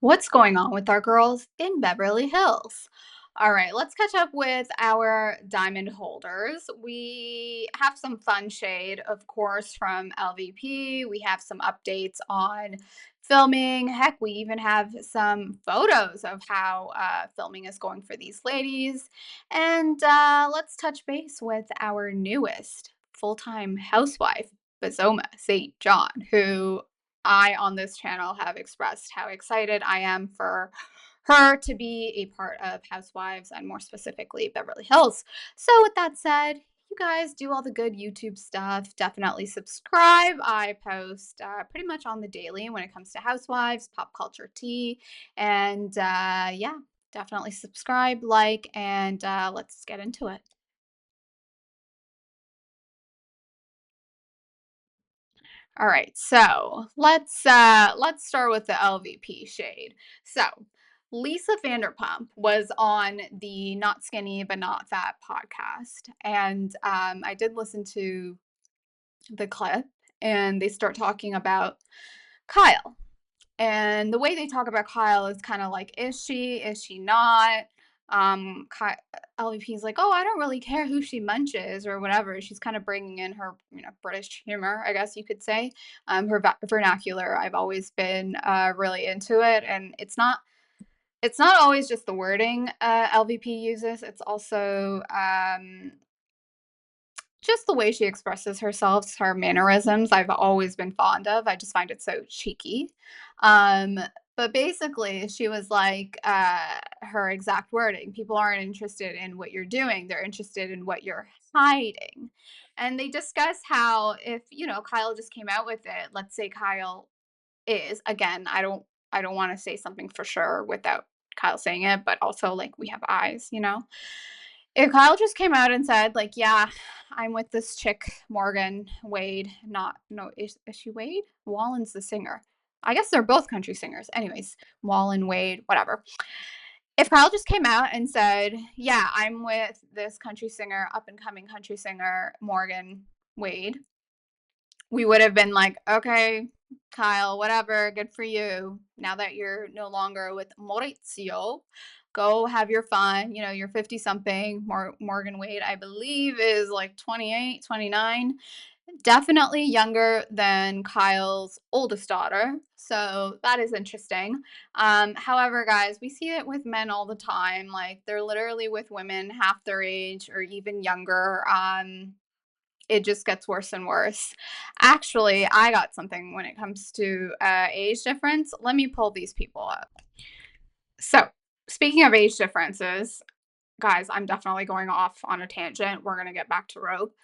What's going on with our girls in Beverly Hills? All right, let's catch up with our diamond holders. We have some fun shade, of course, from LVP. We have some updates on filming. Heck, we even have some photos of how filming is going for these ladies. And let's touch base with our newest full time housewife, Bozoma St. John, who I on this channel have expressed how excited I am for her to be a part of Housewives and more specifically Beverly Hills. So, with that said, you guys do all the good YouTube stuff. Definitely subscribe. I post pretty much on the daily when it comes to Housewives, pop culture tea, and yeah, definitely subscribe, like, and let's get into it. All right, so let's start with the LVP shade. So Lisa Vanderpump was on the Not Skinny but Not Fat podcast, and I did listen to the clip, and they start talking about Kyle. And the way they talk about Kyle is kind of like, is she not? LVP's like, oh, I don't really care who she munches or whatever. She's kind of bringing in her, British humor, I guess you could say. Her vernacular. I've always been really into it, and it's not always just the wording LVP uses. It's also just the way she expresses herself, her mannerisms, I've always been fond of. I just find it so cheeky. Um, but basically, she was like, her exact wording, people aren't interested in what you're doing, they're interested in what you're hiding. And they discuss how if, Kyle just came out with it, let's say Kyle is, again, I don't want to say something for sure without Kyle saying it, but also like we have eyes. If Kyle just came out and said, like, yeah, I'm with this chick, Morgan Wade, not, no, is she Wade? Wallen's the singer. I guess they're both country singers. Anyways, Wallen, Wade, whatever. If Kyle just came out and said, yeah, I'm with this country singer, up and coming country singer, Morgan Wade, we would have been like, okay, Kyle, whatever, good for you. Now that you're no longer with Maurizio, go have your fun. You're 50 something. Morgan Wade, I believe, is like 28, 29. Definitely younger than Kyle's oldest daughter. So that is interesting. However, guys, we see it with men all the time. Like they're literally with women half their age or even younger. It just gets worse and worse. Actually, I got something when it comes to age difference. Let me pull these people up. So, speaking of age differences, guys, I'm definitely going off on a tangent. We're going to get back to Rope.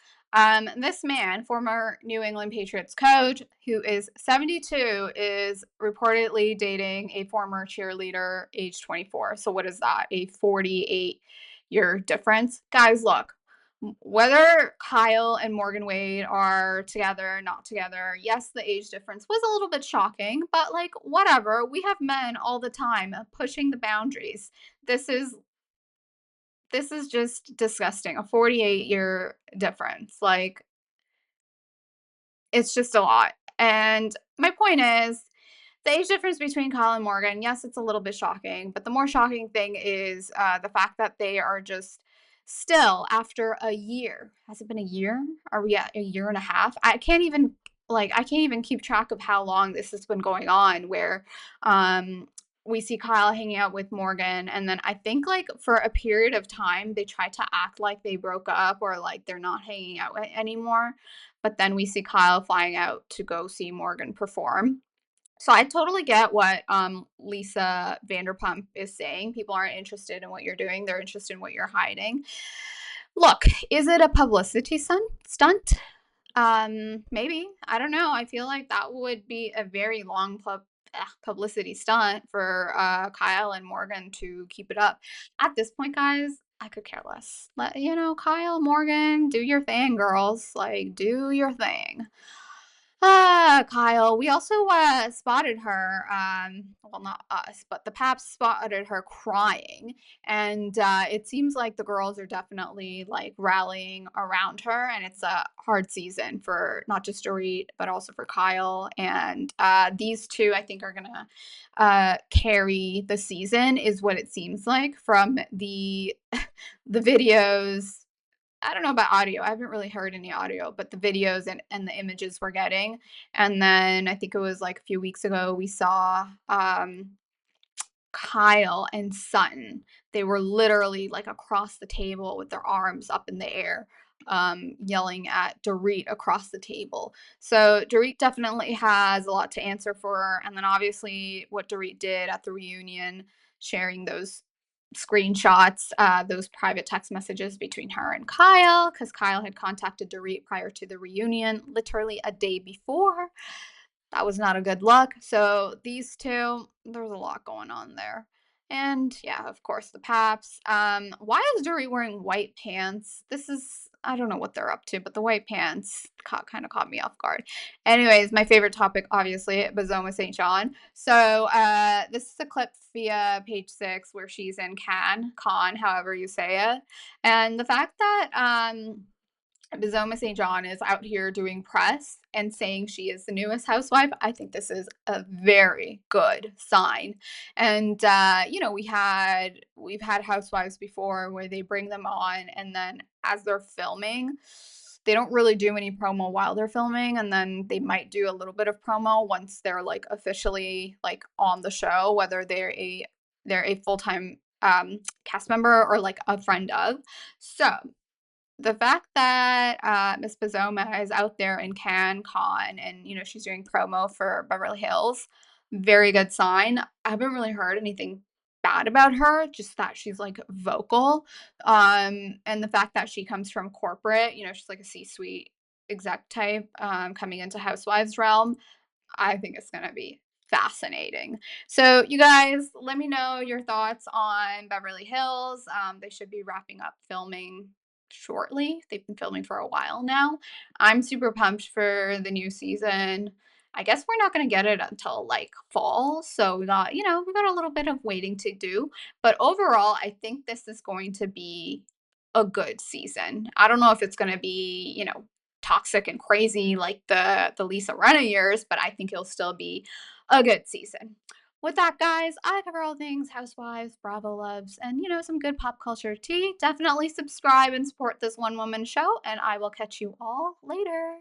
This man, former New England Patriots coach, who is 72, is reportedly dating a former cheerleader, age 24. So, what is that? A 48-year difference? Guys, look, whether Kyle and Morgan Wade are together, not together, yes, the age difference was a little bit shocking, but like, whatever. We have men all the time pushing the boundaries. This is this is just disgusting. A 48-year difference. Like, it's just a lot. And my point is, the age difference between Kyle and Morgan, yes, it's a little bit shocking, but the more shocking thing is the fact that they are just still after a year. Has it been a year? Are we at a year and a half? I can't even keep track of how long this has been going on where we see Kyle hanging out with Morgan, and then I think like for a period of time they try to act like they broke up or like they're not hanging out anymore, but then we see Kyle flying out to go see Morgan perform. So I totally get what Lisa Vanderpump is saying. People aren't interested in what you're doing, they're interested in what you're hiding. Look, is it a publicity stunt? Maybe. I don't know. I feel like that would be a very long publicity stunt for Kyle and Morgan to keep it up. At this point, guys, I could care less. Kyle, Morgan, do your thing, girls. Like, do your thing. Kyle. We also spotted her. Well, not us, but the Paps spotted her crying, and it seems like the girls are definitely like rallying around her. And it's a hard season for not just Dorit, but also for Kyle. And these two, I think, are gonna carry the season, is what it seems like from the the videos. I don't know about audio. I haven't really heard any audio, but the videos and the images we're getting. And then I think it was like a few weeks ago, we saw Kyle and Sutton. They were literally like across the table with their arms up in the air, yelling at Dorit across the table. So Dorit definitely has a lot to answer for. And then obviously what Dorit did at the reunion, sharing those screenshots, those private text messages between her and Kyle, because Kyle had contacted Dorit prior to the reunion, literally a day before. That was not a good look. So these two, there's a lot going on there. And yeah, of course, the Paps. Why is Dory wearing white pants? This is, I don't know what they're up to, but the white pants kind of caught me off guard. Anyways, my favorite topic, obviously, Bozoma St. John. So this is a clip via page 6 where she's in Con, however you say it. And the fact that Bozoma St. John is out here doing press and saying she is the newest housewife, I think this is a very good sign. And we've had housewives before where they bring them on and then as they're filming, they don't really do any promo while they're filming, and then they might do a little bit of promo once they're like officially like on the show, whether they're a full-time cast member or like a friend of. So the fact that Miss Bozoma is out there in Con and she's doing promo for Beverly Hills, very good sign. I haven't really heard anything bad about her, just that she's like vocal. And the fact that she comes from corporate, she's like a C-suite exec type coming into Housewives realm. I think it's going to be fascinating. So, you guys, let me know your thoughts on Beverly Hills. They should be wrapping up filming shortly. They've been filming for a while now. I'm super pumped for the new season. I guess we're not going to get it until like fall. So we got a little bit of waiting to do. But overall, I think this is going to be a good season. I don't know if it's going to be, toxic and crazy like the Lisa Rinna years, but I think it'll still be a good season. With that, guys, I cover all things Housewives, Bravo loves, and some good pop culture tea. Definitely subscribe and support this one woman show, and I will catch you all later.